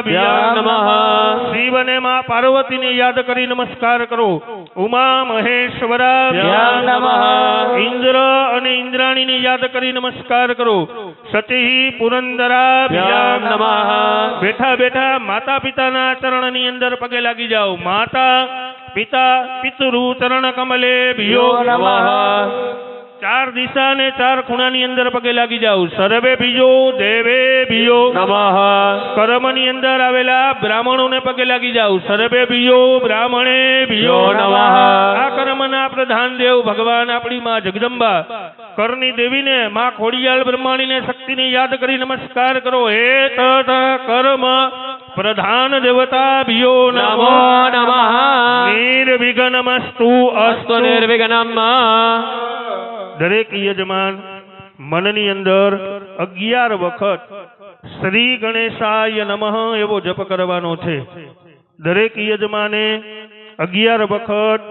નમઃ શિવ અને માં પાર્વતીને યાદ કરી નમસ્કાર કરો. ઉમા મહેશ્વરાભ્યામ નમઃ ઇન્દ્ર અને ઇન્દ્રાણીને યાદ કરી નમસ્કાર કરો. સતી પુરંદરાભ્યામ નમઃ બેઠા બેઠા માતા પિતાના ચરણની અંદર પગે લાગી જાઓ. માતા પિતા પિતૃ ચરણ કમલે ભિયો નમઃ ચાર દિશા ને ચાર ખૂણાની અંદર પગે લાગી જાઓ. સર્વે ભિયો દેવે ભિયો નમઃ કર્મની અંદર આવેલા બ્રાહ્મણોને પગે લાગી જાઓ. સર્વે ભિયો બ્રાહ્મણે ભિયો નમઃ આ કર્મના પ્રધાન દેવ ભગવાન આપણી માં જગદંબા કરની દેવીને માં ખોડિયાળ બ્રહ્માણીને શક્તિને યાદ કરી નમસ્કાર કરો. હે તત કર્મ પ્રધાન દેવતા ભિયો નમો નમઃ નિર્વિઘ્નમસ્તુ અસ્તુ નિર્વિઘ્નમ. દરેક યજમાન મનની અંદર 11 વખત શ્રી ગણેશાય નમઃ એવો જપ કરવાનો છે. દરેક યજમાને 11 વખત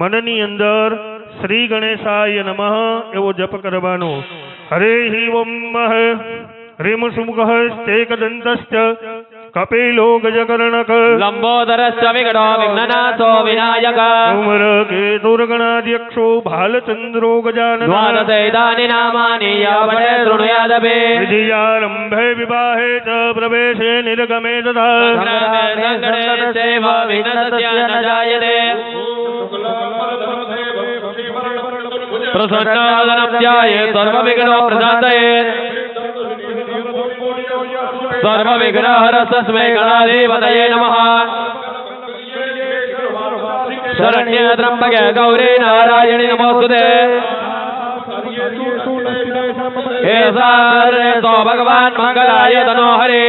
મનની અંદર શ્રી ગણેશાય નમઃ એવો જપ કરવાનો. હરે ઓમ હ્રીમ સુમુખ સ્તેકદંતશ્ચ કપિલો ગજકર્ણક લંબોદરશ્ચ વિઘ્નો વિઘ્નનાથો વિનાયક કેતુર્ગણાધ્યક્ષો ભાલચંદ્રો ગજાનન દ્વાદશૈતાની નામાની યાવતે શૃણુયાદપે વિધિયારંભે વિવાહે ચ પ્રવેશે નિર્ગમે તથા સંકટેશ્ચૈવ વિઘ્નસ્ય ન જાયતે. પ્રસન્નાદનપ્યાયે સર્વવિઘ્નો પ્રશાन्तये સર્વવિઘ્નહરસ્તસ્मै ગણાધિપતये નમઃ. શરણ્યે ત્રંબકે ગૌરી નારાયણી નમોસ્તુતે. હે સારે તો ભગવાન મંગલાય તનો હરે.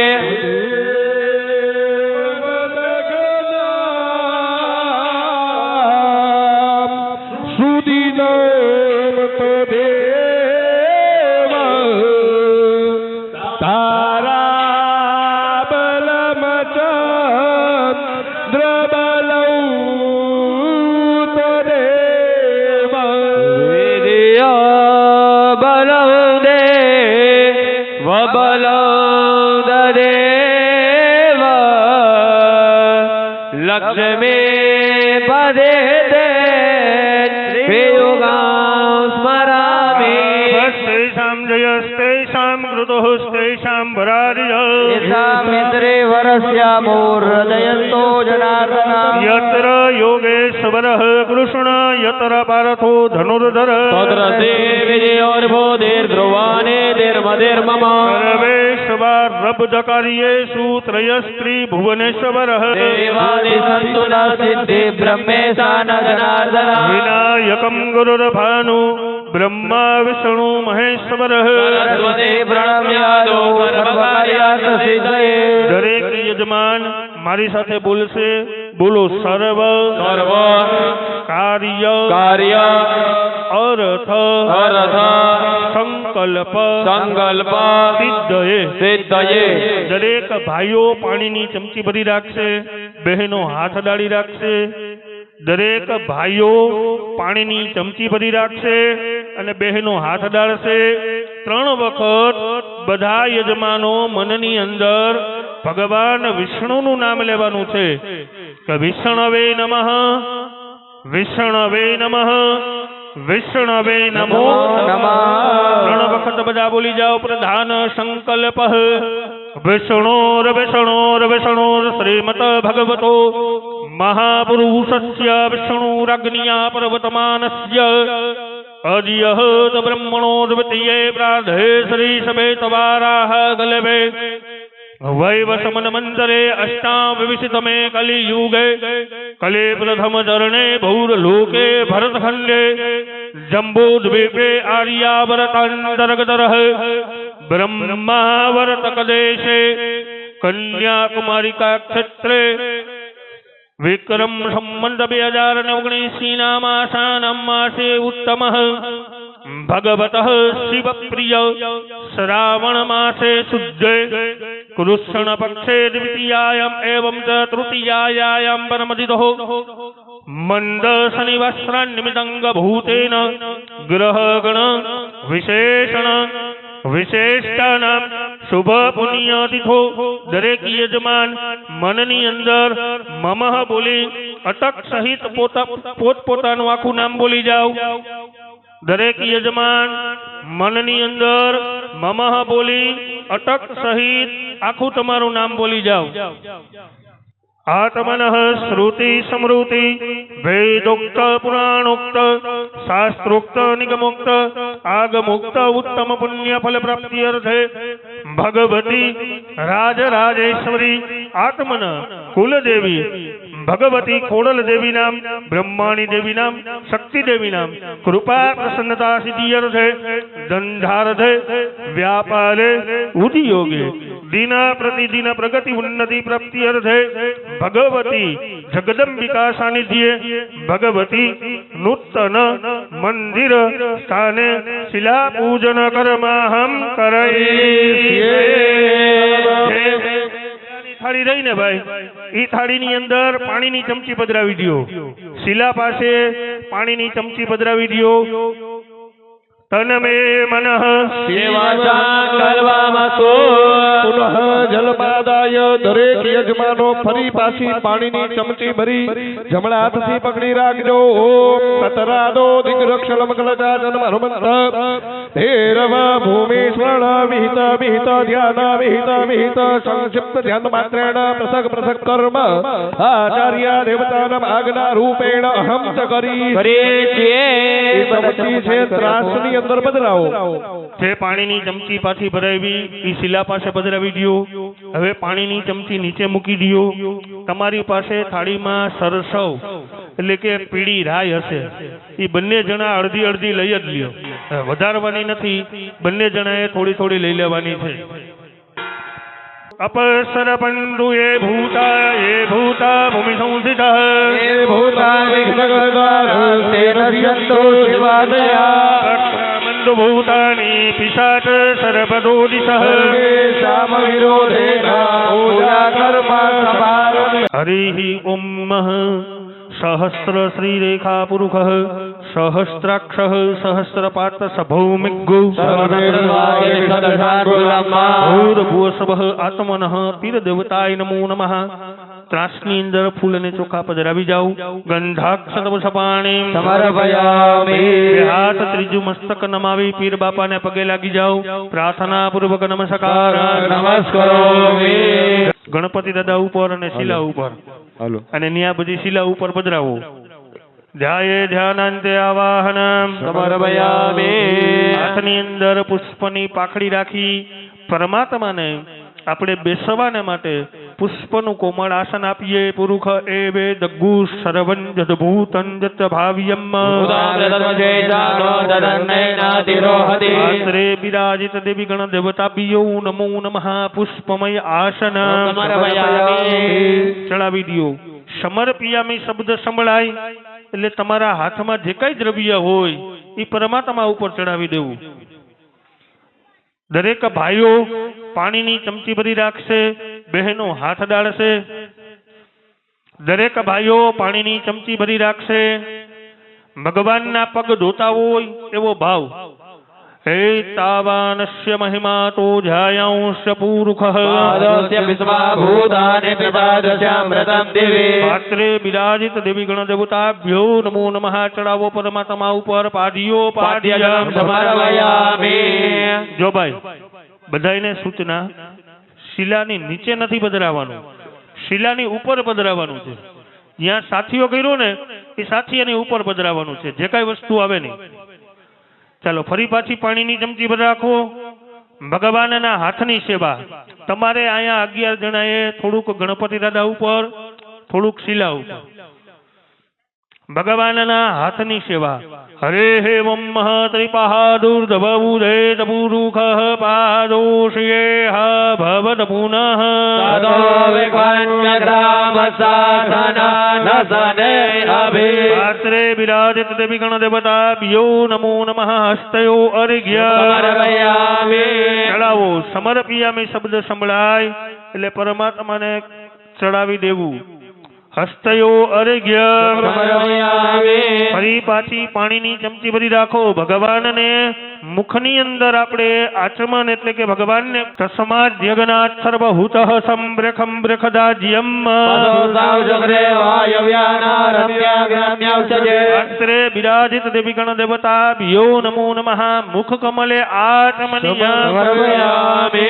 લક્ષ્મી પદે સ્મરામિ. સ્તેષાં જયસ્તેષાં કૃતોસ્તેષાં ભરાર્ય મિત્રે વરસ્યામોર્જયંતો જનાર્દન. યત્ર યોગેશ્વરઃ કૃષ્ણ યત્ર પાર્થો ધનુર્ધર તત્ર વિજયોર્ભોધિર્ધ્રુવાને ધીર્મધિર્મમ. સર્વેશ્વરબ્ધકાર્યેષુ ત્રયસ્ત્રી ભુવનેશ્વરઃ દેવાદિસંતુ ન સિદ્ધિ બ્રહ્મેશા ન જનાર્દન. વિનાયકં ગુરુર્ભાનુ બ્રહ્મા વિષ્ણુ મહેશ્વરઃ સરસ્વતી પ્રણમ્યાદો સર્વકાર્યાર્થ સિદ્ધયે. દરેક યજમાન મારી સાથે બોલશે. બોલો સર્વ સર્વ કાર્ય કાર્ય અર્થ અર્થ સંકલ્પ સંકલ્પ સિદ્ધયે. સિદ્ધયે. દરેક ભાઈઓ પાણીની ચમચી ભરી રાખશે. બહેનો હાથ ડાળી રાખશે. દરેક ભાઈઓ પાણીની ચમચી ભરી રાખશે અને બહેનો હાથ ડાળશે. 3 વખત બધા યજમાનો મનની અંદર ભગવાન વિષ્ણુનું નામ લેવાનું છે કે વિષ્ણવે નમઃ વિષ્ણવે નમઃ વિષ્ણવે નમો નમઃ. 3 વખત બધા બોલી જાઓ. પ્રધાન સંકલ્પ વિષ્ણોર વિષ્ણોર વિષ્ણોર શ્રીમત ભગવતો મહાપુરુષસ્ય વિષ્ણુરગ્ન્યા પર્વતમાનસ્ય અજ્યહત બ્રહ્મણો દ્વિતીયે પ્રાધે શ્રી સમેતવારાહ ગલભે વૈવસમન મંતરે અષ્ટાવિંશતમે કલિયુગે કલે પ્રથમ ચરણે ભૂરલોકે ભરતખંડે જંબૂદ્વીપે આર્યાવરતાંતર્ગતરઃ બ્રહ્માવર્તકદેશે કન્યાકુમારિકા ક્ષેત્રે વિક્રમ સંવંત 2019 નામાસાનમ માસે ઉત્તમઃ ભગવતઃ શિવપ્રિય શ્રાવણ માસે શુદ્ધે કૃષ્ણ પક્ષે દ્વિતીયાયામ એવં ચ તૃતીયાયામ પરમદિતઃ મંદ શનિવાસરાન્નિમિતંગ ભૂતેન ગ્રહગણ વિશેષણ વિશેષતાનામ શુભ પુણ્ય તિથો દરેક યજમાન મનની અંદર મમઃ બોલી અટક સહિત પોતપોતાનું આખું નામ બોલી જાઓ. દરેક યજમાન મનની અંદર મમઃ બોલી અટક સહિત આખું તમારું નામ બોલી જાઓ. આત્મનઃ શ્રુતિ સ્મૃતિ વેદોક્ત પુરાણોક્ત શાસ્ત્રોક્ત નિગમોક્ત આગમોક્ત ઉત્તમ પુણ્ય ફલ પ્રાપ્તિ અર્થે ભગવતી રાજરાજેશ્વરી આત્મન કુલદેવી ભગવતી ખોડલ દેવી નામ બ્રહ્માણી દેવી નામ શક્તિ દેવી નામ કૃપા પ્રસન્નતા સિદ્ધિ અર્થે ધંધાર્થે વ્યાપારે ઉદ્યોગે દિન પ્રતિદિન પ્રગતિ ઉન્નતિ પ્રાપ્તિ અર્થે ભગવતી જગદંબિકા સાનિધ્યે ભગવતી નૂતન મંદિર સ્થાને શિલા પૂજન કર્મહમ કરૈષ્યે. થાળી રહી ને ભાઈ, ઈ થાળીની અંદર પાણીની ચમચી પધરાવી દો. શિલા પાસે પાણીની ચમચી પધરાવી દો. તનમે મનઃ સેવાચાન કલ્વામસ્તુ. પુનઃ જલપાદાય દરેક યજમાનો ફરી પાછી પાણીની ચમચી ભરી જમણા હાથથી પકડી રાખજો. ઓમ કતરાદો દિગ્રક્ષલમ કલચાચન હનુમંત ભૈરવ ભૂમિ સ્વર્ણ વિહિત વિહિત ધ્યાન વિહિત વિહિત સંક્ષિપ્ત ધ્યાન માત્રેણ પૃથક પૃથક કર્મ આચાર્ય દેવતાના આજ્ઞા રૂપેણ અહમ ચ કરી ચમચી છે ત્રાસની અંદર બદલાવો. જે પાણીની ચમચી પાછી ભરાવી એ શિલા પાસે પધરાવી દો. હવે પાણીની ચમચી નીચે મૂકી દો. તમારી પાસે થાળીમાં સરસવ એટલે કે પીળી રાઈ હશે, એ બંને જણા અડધી અડધી લઈ જ લ્યો. વધારવાની નથી, બંને જણાએ થોડી થોડી લઈ લેવાની છે. અપસર પંડુ એ ભૂતા ભૂમિ સંસ્થિતઃ ભૂતાની પિશાચ સર્પદો દિશઃ હરિ ઓમ સહસ્ર શ્રીરેખા પુરુષ સહસ્રાક્ષ સહસ્રપાત સભૌમિગુ ભૂર્ભુવસ્વઃ આત્મનઃ પીર દેવતાય નમો નમઃ. ત્રાસની અંદર ફૂલ અને ચોખા પધરાવી જાઓ. ગંધાક્ષતમ સપાણી સમર્પયામિ. હાથ ત્રીજું મસ્તક નમાવી પીર બાપાને પગે લાગી જાઓ. પ્રાર્થના પૂર્વક નમસ્કાર નમસ્કારોમિ. ગણપતિ દાદા ઉપર અને શિલા ઉપર અને ન્યા બધી શિલા ઉપર પધરાવો. ધ્યાયે ધ્યાનાંતે આવાહન સમર્પયામિ. હાથની અંદર પુષ્પની પાખડી રાખી પરમાત્માને આપણે બેસવાને માટે પુષ્પનું કોમળ આસન આપીએ. પુરુષ એ વે દગ્ગુ સર્વં જદભૂતં જત ભાવ્યમ આશ્રે બિરાજિત દેવી ગણ દેવતાભ્યો નમો નમઃ. પુષ્પમય આસન ચડાવી દો. સમર્પયામિ શબ્દ સંભળાય એટલે તમારા હાથમાં જે કઈ દ્રવ્ય હોય એ પરમાત્મા ઉપર ચડાવી દેવું. દરેક ભાઈઓ પાણીની ચમચી ભરી રાખશે, બહેનો હાથ ડાળશે. દરેક ભાઈઓ પાણીની ચમચી ભરી રાખશે. ભગવાનના પગ ધોતા હોય એવો ભાવ. હે તાવાનસ્ય મહિમા તો ધ્યાયાંશ પુરુષઃ પાત્રે બિરાજિત દેવી ગણ દેવતાભ્યો નમો નમઃ. ચડાવો પરમાત્મા ઉપર પાદીઓ પાદ્યમ સમર્પયામિ. જો ભાઈ બધાને સૂચના, શિલાની નીચે નથી પધરાવાનું, શિલાની ઉપર પધરાવાનું છે. જ્યાં સાથીઓ કર્યો ને એ સાથીઓની ઉપર પધરાવાનું છે, જે કઈ વસ્તુ આવે નહીં. ચાલો ફરી પાછી પાણીની ચમચી ભરી રાખો. ભગવાનના હાથની સેવા. તમારે અહીંયા 11 જણાએ થોડુંક ગણપતિ દાદા ઉપર, થોડુંક શિલા ઉપર. ભગવાનના હાથની સેવા. હરે હે મમ ત્રિપાદુર્ધબુધે પુરુષ પાદોષિયે ભવત પુનઃ પાત્રે બિરાજિત દેવી ગણ દેવતાભ્યો નમો નમઃ. હસ્તયો અર્ઘ્ય ચડાવો. સમર્પયામિ શબ્દ સંભળાય એટલે પરમાત્માને ચડાવી દેવું. હસ્તયો અર્ઘ્ય સમર્પયામિ ફરી પાછી પાણીની ચમચી ભરી રાખો ભગવાનને મુખની અંદર આપણે આચમન એટલે કે ભગવાનને તસ્માદ જગન્નાથ સર્વભૂત સંબ્રખમ બ્રખદાજ્યમ સાવજગ્રે વાયવ્યાનારમ્યાગ્રામ્યાવસજે શાસ્ત્રે બિરાજિત દેવીગણ દેવતા ભ્યો નમો નમઃ મુખ કમલે આચમનીય સમર્પયામિ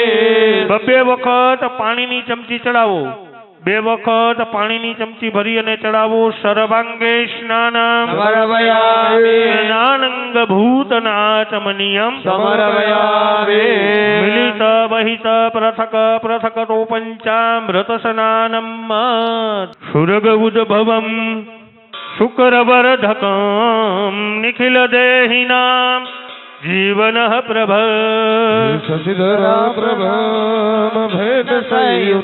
બબ્બે વખત પાણીની ચમચી ચડાવો 2 વખત પાણીની ચમચી ભરી અને ચડાવો સર્વાંગે સ્નાન સમર્પયામિ સ્નાનંગ ભૂતનાચમનીયમ સમર્પયામિ મિલિત બહિત પૃથક પૃથકતો પંચામૃત સ્નાનમ સુરગ ઉદ્ભવમ શુક્રવર્ધકમ નિખિલ દેહિનામ જીવન પ્રભ શશિધરા પ્રભામ ભેટ સંયુક્ત